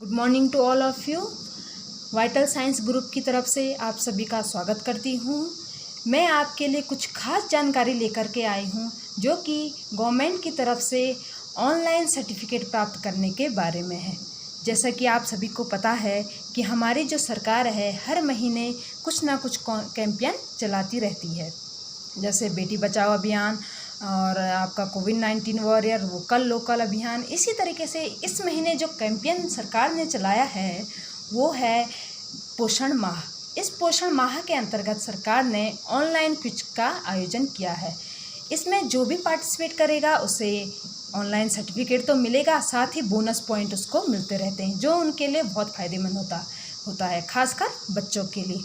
Good morning to all of you. Vital science group की तरफ से आप सभी का स्वागत करती हूँ। मैं आपके लिए कुछ खास जानकारी लेकर के आई हूँ जो कि गवर्नमेंट की तरफ से ऑनलाइन सर्टिफिकेट प्राप्त करने के बारे में है। जैसा कि आप सभी को पता है कि हमारी जो सरकार है हर महीने कुछ ना कुछ कैंपेन चलाती रहती है, जैसे बेटी बचाओ अभियान और आपका कोविड-19 वॉरियर वोकल लोकल अभियान। इसी तरीके से इस महीने जो कैंपेन सरकार ने चलाया है वो है पोषण माह। इस पोषण माह के अंतर्गत सरकार ने ऑनलाइन क्विज का आयोजन किया है। इसमें जो भी पार्टिसिपेट करेगा उसे ऑनलाइन सर्टिफिकेट तो मिलेगा, साथ ही बोनस पॉइंट उसको मिलते रहते हैं जो उनके लिए बहुत फ़ायदेमंद होता है, खासकर बच्चों के लिए।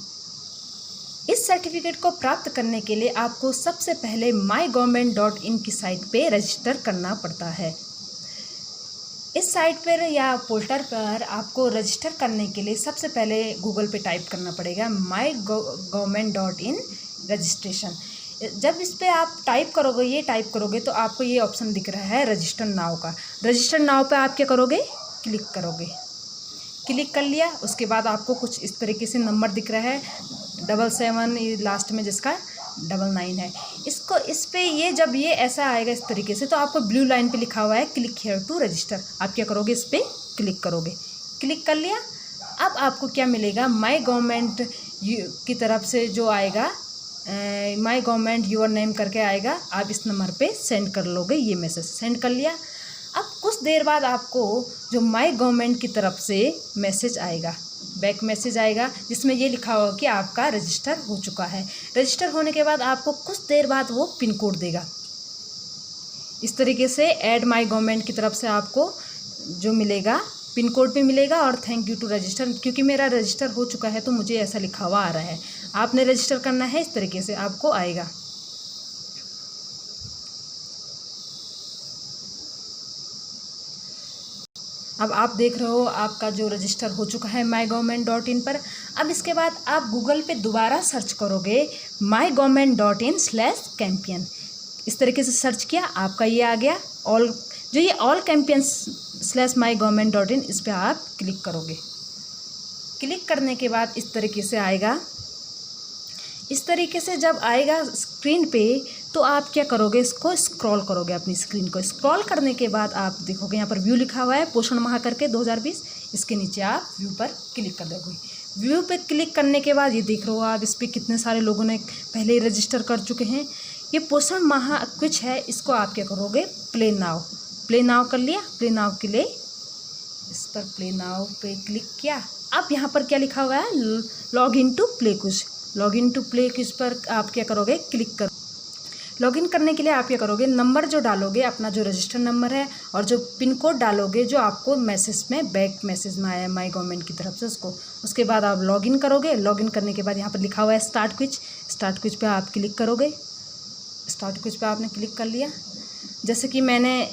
इस सर्टिफिकेट को प्राप्त करने के लिए आपको सबसे पहले mygovernment.in की साइट पे रजिस्टर करना पड़ता है। इस साइट पर या पोर्टल पर आपको रजिस्टर करने के लिए सबसे पहले गूगल पे टाइप करना पड़ेगा mygovernment.in रजिस्ट्रेशन। जब इस पे आप टाइप करोगे तो आपको ये ऑप्शन दिख रहा है रजिस्टर नाउ का। रजिस्टर नाउ पे आप क्या करोगे, क्लिक करोगे। क्लिक कर लिया, उसके बाद आपको कुछ इस तरीके से नंबर दिख रहा है 77 लास्ट में जिसका 99 है। इस पे जब ये ऐसा आएगा इस तरीके से तो आपको ब्लू लाइन पे लिखा हुआ है क्लिक हियर टू रजिस्टर। आप क्या करोगे, इस पर क्लिक करोगे। क्लिक कर लिया। अब आपको क्या मिलेगा, माई गवर्नमेंट की तरफ से जो आएगा माई गवर्नमेंट योर नेम करके आएगा। आप इस नंबर पे सेंड कर लोगे, ये मैसेज सेंड कर लिया। अब कुछ देर बाद आपको जो माई गवर्नमेंट की तरफ से मैसेज आएगा, बैक मैसेज आएगा, जिसमें ये लिखा होगा कि आपका रजिस्टर हो चुका है। रजिस्टर होने के बाद आपको कुछ देर बाद वो पिन कोड देगा। इस तरीके से ऐड माई गवर्नमेंट की तरफ से आपको जो मिलेगा पिन कोड पे मिलेगा और थैंक यू टू रजिस्टर। क्योंकि मेरा रजिस्टर हो चुका है तो मुझे ऐसा लिखा हुआ आ रहा है। आपने रजिस्टर करना है, इस तरीके से आपको आएगा। अब आप देख रहे हो आपका जो रजिस्टर हो चुका है mygovernment.in पर। अब इसके बाद आप गूगल पे दोबारा सर्च करोगे mygovernment.in/campaign। इस तरीके से सर्च किया, आपका ये आ गया ऑल campaigns/mygovernment.in। इस पर आप क्लिक करोगे। क्लिक करने के बाद इस तरीके से आएगा। इस तरीके से जब आएगा स्क्रीन पे तो आप क्या करोगे, इसको स्क्रॉल करोगे अपनी स्क्रीन को। स्क्रॉल करने के बाद आप देखोगे यहाँ पर व्यू लिखा हुआ है पोषण माह करके 2020। इसके नीचे आप व्यू पर क्लिक कर दोगे। व्यू पे क्लिक करने के बाद ये देख रहे हो आप, इस पर कितने सारे लोगों ने पहले ही रजिस्टर कर चुके हैं। ये पोषण माह कुछ है, इसको आप क्या करोगे, प्ले नाउ कर लिया। प्ले नाउ के लिए इस पर प्ले नाउ पे क्लिक किया। अब यहाँ पर क्या लिखा हुआ है, लॉग इन टू प्ले कुछ। लॉग इन टू प्ले कुछ पर आप क्या करोगे, क्लिक करो। लॉगिन करने के लिए आप क्या करोगे, नंबर जो डालोगे अपना जो रजिस्टर नंबर है और जो पिन कोड डालोगे जो आपको मैसेज में बैक मैसेज में आया माई गवर्नमेंट की तरफ से उसके बाद आप लॉगिन करोगे। लॉगिन करने के बाद यहाँ पर लिखा हुआ है स्टार्ट क्विज पे आप क्लिक करोगे। स्टार्ट क्विज पे आपने क्लिक कर लिया। जैसे कि मैंने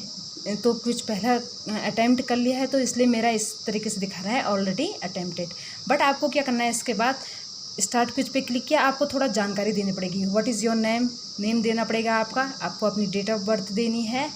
तो क्विज पहला अटैम्प्ट कर लिया है तो इसलिए मेरा इस तरीके से दिखा रहा है ऑलरेडी अटैम्प्टेड। बट आपको क्या करना है, इसके बाद स्टार्ट क्विज पे क्लिक किया। आपको थोड़ा जानकारी देनी पड़ेगी। व्हाट इज़ योर नेम देना पड़ेगा आपको अपनी डेट ऑफ बर्थ देनी है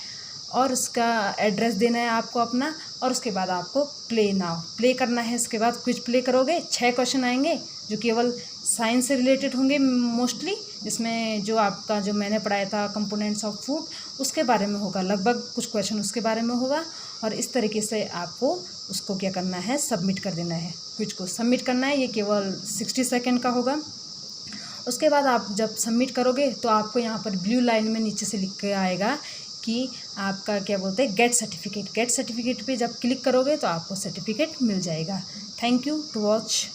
और उसका एड्रेस देना है आपको अपना। और उसके बाद आपको प्ले करना है। इसके बाद क्विज प्ले करोगे। 6 क्वेश्चन आएंगे जो केवल साइंस से रिलेटेड होंगे मोस्टली, जिसमें जो आपका जो मैंने पढ़ाया था कंपोनेंट्स ऑफ फूड उसके बारे में होगा, लगभग कुछ क्वेश्चन उसके बारे में होगा। और इस तरीके से आपको उसको क्या करना है, सबमिट कर देना है। क्विज को सबमिट करना है, ये केवल 60 सेकेंड का होगा। उसके बाद आप जब सबमिट करोगे तो आपको यहाँ पर ब्लू लाइन में नीचे से लिख के आएगा कि आपका क्या बोलते हैं, गेट सर्टिफिकेट पे जब क्लिक करोगे तो आपको सर्टिफिकेट मिल जाएगा। Thank you to watch.